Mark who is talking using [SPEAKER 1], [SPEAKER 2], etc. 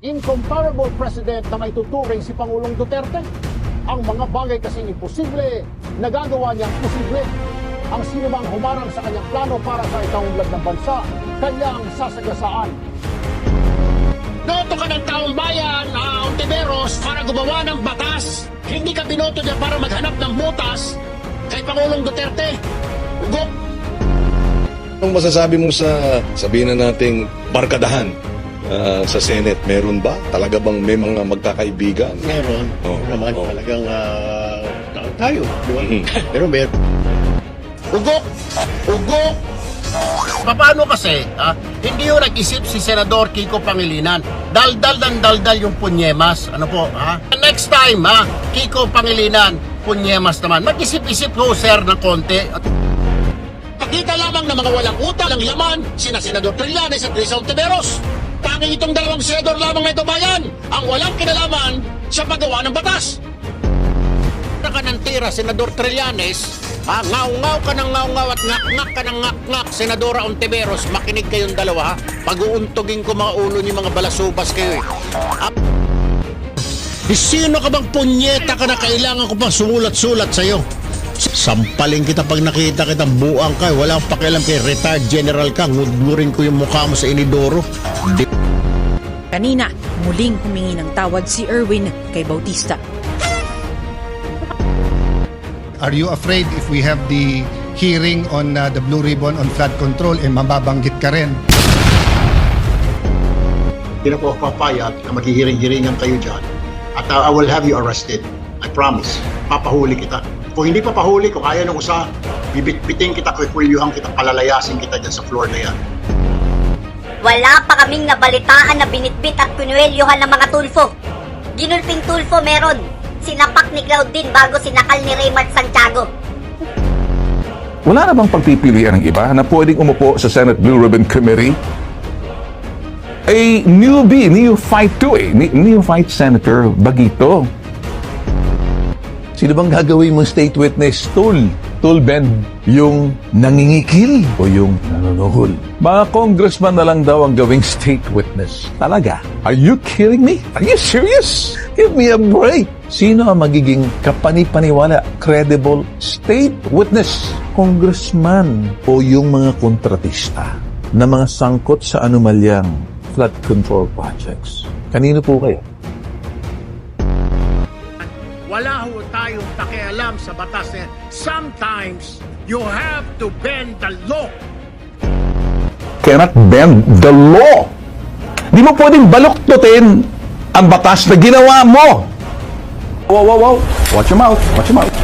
[SPEAKER 1] Incomparable president na may tuturing si Pangulong Duterte. Ang mga bagay kasing imposible, nagagawa niyang posible. Ang sinumang humarang sa kanyang plano para sa ikaunlad ng bansa, kanyang sasagasaan. Noto ka ng taong bayan, Ontiveros, para gumawa ng batas. Hindi ka binoto niya para maghanap ng butas kay Pangulong Duterte. Ugok!
[SPEAKER 2] Anong masasabi mo sa, sabihin na nating barkadahan sa Senate? Meron ba? Talaga bang may mga magkakaibigan?
[SPEAKER 3] Meron. Naman
[SPEAKER 2] Oh.
[SPEAKER 3] talagang tayo. Di ba? Pero meron.
[SPEAKER 1] Ugok! Ugok! Paano kasi, hindi yung nag-isip si Senador Kiko Pangilinan. Daldal ng daldal yung punyemas. Ano po, Next time, Kiko Pangilinan, punyemas naman. Mag-isip-isip ho, sir, ng konti. Pakita lamang ng mga walang utang ng laman, sina Senador Trillanes at Risa Ontiveros. Tanging itong dalawang senador lamang na ito bayan, ang walang kinalaman sa paggawa ng batas. Ka ng tira, Senador Trillanes, ngaw-ngaw ka ng ngaw-ngaw at ngak-ngak ka ng ngak-ngak, Senadora Ontiveros, makinig kayong dalawa, pag-uuntugin ko mga ulo niyo, mga balasubas kayo Sino ka bang punyeta ka na kailangan ko pang sumulat-sulat sa'yo? Sampaling kita pag nakita kita, buang ka, wala akong pakialam kay retired general ka, ngudlurin ko yung mukha mo sa inidoro.
[SPEAKER 4] Kanina, muling humingi ng tawad si Erwin kay Bautista.
[SPEAKER 5] Are you afraid if we have the hearing on the Blue Ribbon on flood control, mababanggit ka rin?
[SPEAKER 3] Hindi na po ako papayag na maghihiring-hiringan kayo dyan. At I will have you arrested. I promise. Papahuli kita. Kung hindi papahuli, kung ayaw ng usa, bibit-biting kita, kikulyuhan kita, palalayasin kita dyan sa floor na yan.
[SPEAKER 6] Wala pa kaming nabalitaan na binitbit at pinuwelyuhan ng mga tulfo. Ginulping tulfo meron. Sinapak ni Claudine bago sinakal ni Raymart Santiago.
[SPEAKER 7] Wala na bang pagpipilian ng iba na pwedeng umupo sa Senate Blue Ribbon Committee? A neophyte to neophyte Senator Bagito. Sino bang gagawin mong state witness, Tol? Tol Ben, yung nangingikil o yung nanonohol? Mga congressman na lang daw ang gawing state witness. Talaga? Are you kidding me? Are you serious? Give me a break. Sino ang magiging kapanipaniwala, credible state witness? Congressman o yung mga kontratista na mga sangkot sa anomalyang flood control projects? Kanino po kayo?
[SPEAKER 1] Wala ho tayong pakialam sa batas na yan. Sometimes, you have to bend the law.
[SPEAKER 7] Cannot bend the law. Di mo pwedeng baluktutin ang batas na ginawa mo. Wow, wow, wow. Watch your mouth. Watch your mouth.